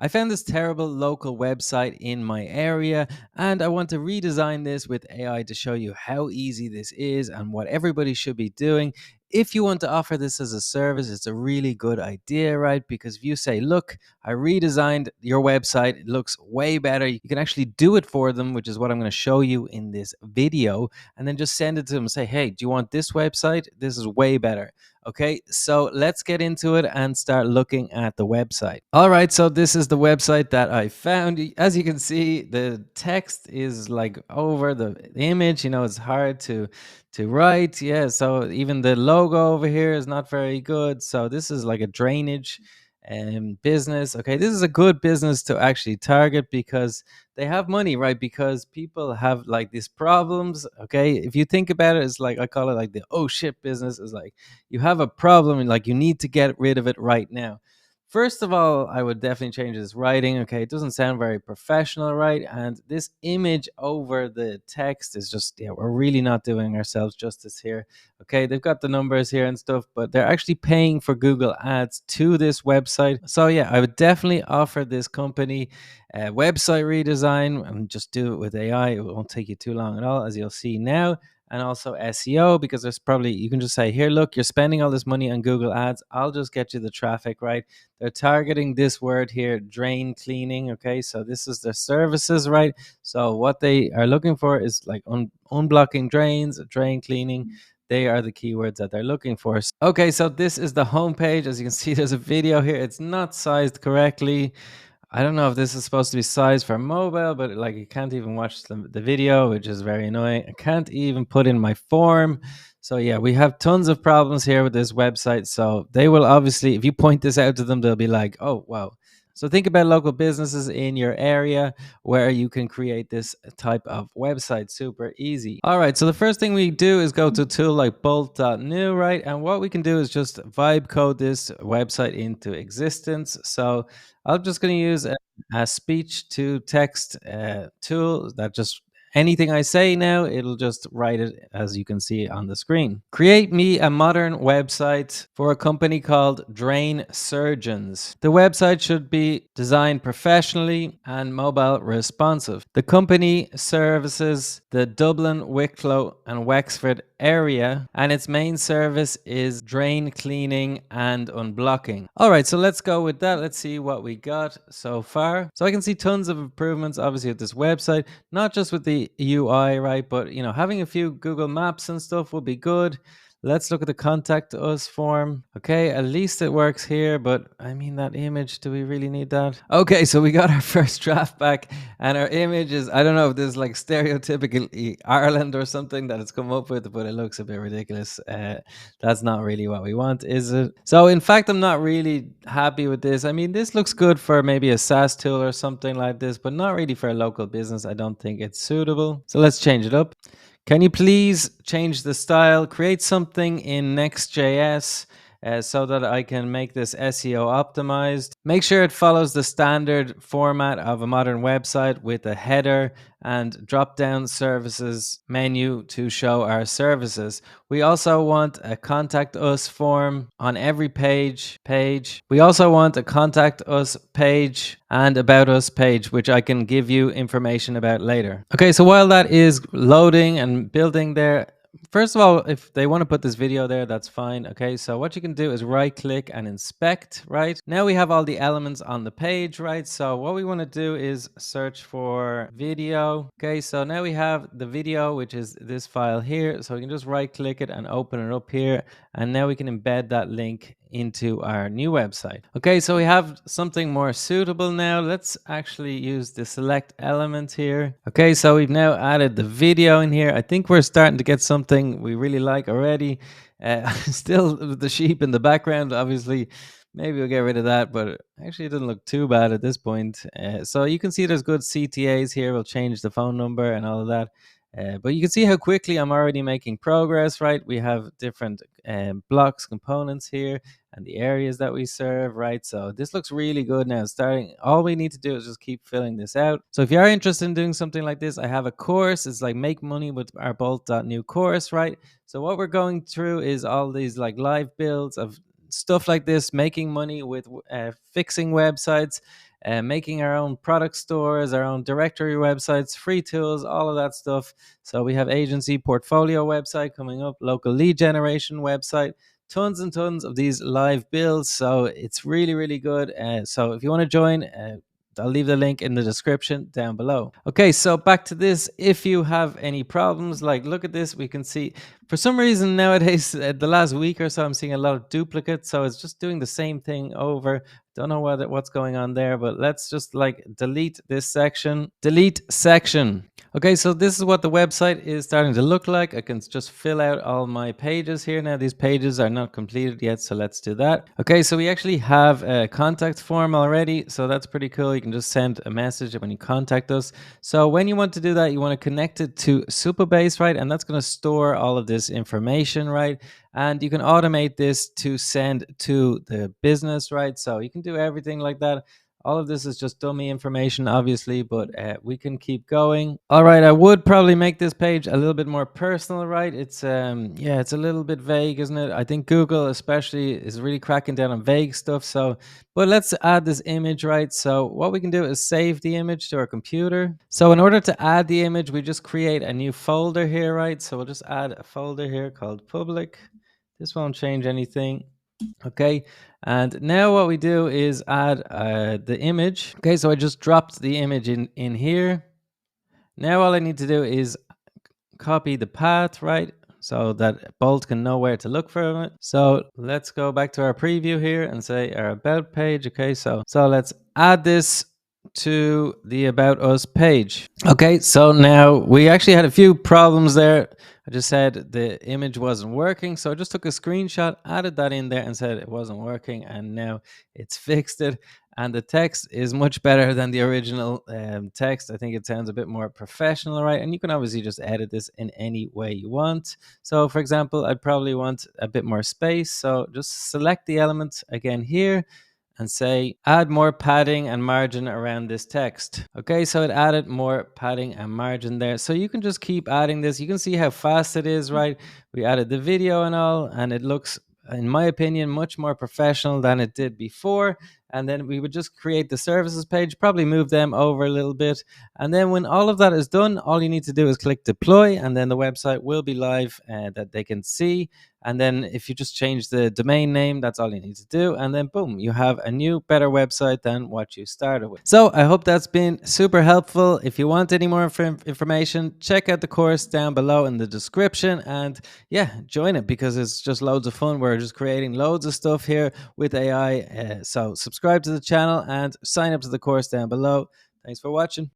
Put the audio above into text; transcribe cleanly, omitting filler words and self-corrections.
I found this terrible local website in my area and I want to redesign this with AI to show you how easy this is and what everybody should be doing. If you want to offer this as a service, it's a really good idea, right? Because if you say, look, I redesigned your website, it looks way better, you can actually do it for them, which is what I'm going to show you in this video, and then just send it to them and say, hey, do you want this website? This is way better. Okay, so let's get into it and start looking at the website. All right, so this is the website that I found. As you can see, the text is like over the image, it's hard to write. Yeah, so even the logo over here is not very good. So this is like a drainage business. Okay, this is a good business to actually target because they have money, right? Because people have like these problems. Okay, if you think about it, it's like I call it like the oh shit business. Is like you have a problem and like you need to get rid of it right now. First of all, I would definitely change this writing. Okay, it doesn't sound very professional, right? And this image over the text is just, yeah, we're really not doing ourselves justice here. Okay, they've got the numbers here and stuff, but they're actually paying for Google Ads to this website. So, yeah, I would definitely offer this company a website redesign and just do it with AI. It won't take you too long at all, as you'll see now. And also SEO, because there's probably, you can just say, here, look, you're spending all this money on Google Ads. I'll just get you the traffic, right? They're targeting this word here, drain cleaning. Okay, so this is their services, right? So what they are looking for is like unblocking drains, drain cleaning. They are the keywords that they're looking for. Okay, so this is the homepage. As you can see, there's a video here. It's not sized correctly. I don't know if this is supposed to be sized for mobile, but like you can't even watch the video, which is very annoying. I can't even put in my form. So yeah, we have tons of problems here with this website. So they will obviously, if you point this out to them, they'll be like, oh, wow. So think about local businesses in your area where you can create this type of website super easy. All right, so the first thing we do is go to a tool like bolt.new, right? And what we can do is just vibe code this website into existence. So I'm just going to use a speech to text tool that just anything I say now, it'll just write it as you can see on the screen. Create me a modern website for a company called Drain Surgeons. The website should be designed professionally and mobile responsive. The company services the Dublin, Wicklow and Wexford area, and its main service is drain cleaning and unblocking. All right, so let's go with that. Let's see what we got so far. So I can see tons of improvements obviously with this website, not just with the UI, right? But having a few Google Maps and stuff would be good. Let's look at the contact us form. Okay, at least it works here, but I mean, that image, do we really need that? Okay, so we got our first draft back and our image is, I don't know if this is like stereotypical Ireland or something that it's come up with, but it looks a bit ridiculous. That's not really what we want, is it? So in fact, I'm not really happy with this. I mean, this looks good for maybe a SaaS tool or something like this, but not really for a local business. I don't think it's suitable. So let's change it up. Can you please change the style, create something in Next.js so that I can make this SEO optimized? Make sure it follows the standard format of a modern website with a header and drop down services menu to show our services. We also want a contact us form on every page. We also want a contact us page and about us page, which I can give you information about later. Okay, so while that is loading and building there, first of all, if they want to put this video there, that's fine. Okay, so what you can do is right click and inspect, right? Now we have all the elements on the page, right? So what we want to do is search for video. Okay, so now we have the video, which is this file here. So we can just right click it and open it up here. And now we can embed that link into our new website. Okay, so we have something more suitable now. Let's actually use the select element here. Okay, so we've now added the video in here. I think we're starting to get something we really like already. Still the sheep in the background, obviously. Maybe we'll get rid of that, but actually it doesn't look too bad at this point. So you can see there's good CTAs here. We'll change the phone number and all of that. But you can see how quickly I'm already making progress, right? We have different blocks, components here, and the areas that we serve, right? So this looks really good now. All we need to do is just keep filling this out. So if you are interested in doing something like this, I have a course. It's like make money with our bolt.new course, right? So what we're going through is all these like live builds of stuff like this, making money with fixing websites. making our own product stores, our own directory websites, free tools, all of that stuff. So we have agency portfolio website coming up, local lead generation website, tons and tons of these live builds. So it's really, really good. So if you want to join, I'll leave the link in the description down below. Okay, so back to this. If you have any problems, like look at this, we can see for some reason nowadays, the last week or so, I'm seeing a lot of duplicates. So it's just doing the same thing over. Don't know what's going on there, but let's just like delete this section. Delete section. Okay, so this is what the website is starting to look like. I can just fill out all my pages here. Now these pages are not completed yet, so let's do that. Okay, so we actually have a contact form already, so that's pretty cool. You can just send a message when you contact us. So when you want to do that, you want to connect it to Superbase, right? And that's going to store all of this information, right? And you can automate this to send to the business, right? So you can do everything like that. All of this is just dummy information, obviously, but we can keep going. All right, I would probably make this page a little bit more personal, right? It's yeah, it's a little bit vague, isn't it? I think Google especially is really cracking down on vague stuff. So, but let's add this image, right? So what we can do is save the image to our computer. So in order to add the image, we just create a new folder here, right? So we'll just add a folder here called public. This won't change anything. Okay, and now what we do is add the image. Okay, so I just dropped the image in here. Now all I need to do is copy the path, right? So that Bolt can know where to look for it. So let's go back to our preview here and say our about page. Okay, so let's add this to the about us page. Okay, so now we actually had a few problems there. I just said the image wasn't working, so I just took a screenshot, added that in there and said it wasn't working, and now it's fixed it. And the text is much better than the original text. I think it sounds a bit more professional, right? And you can obviously just edit this in any way you want. So for example, I'd probably want a bit more space. So just select the element again here and say add more padding and margin around this text. Okay, so it added more padding and margin there. So you can just keep adding this. You can see how fast it is, right? We added the video and all, and it looks, in my opinion, much more professional than it did before. And then we would just create the services page, probably move them over a little bit. And then when all of that is done, all you need to do is click deploy, and then the website will be live that they can see. And then if you just change the domain name, that's all you need to do. And then boom, you have a new, better website than what you started with. So I hope that's been super helpful. If you want any more information, check out the course down below in the description. And yeah, join it because it's just loads of fun. We're just creating loads of stuff here with AI. So subscribe to the channel and sign up to the course down below. Thanks for watching.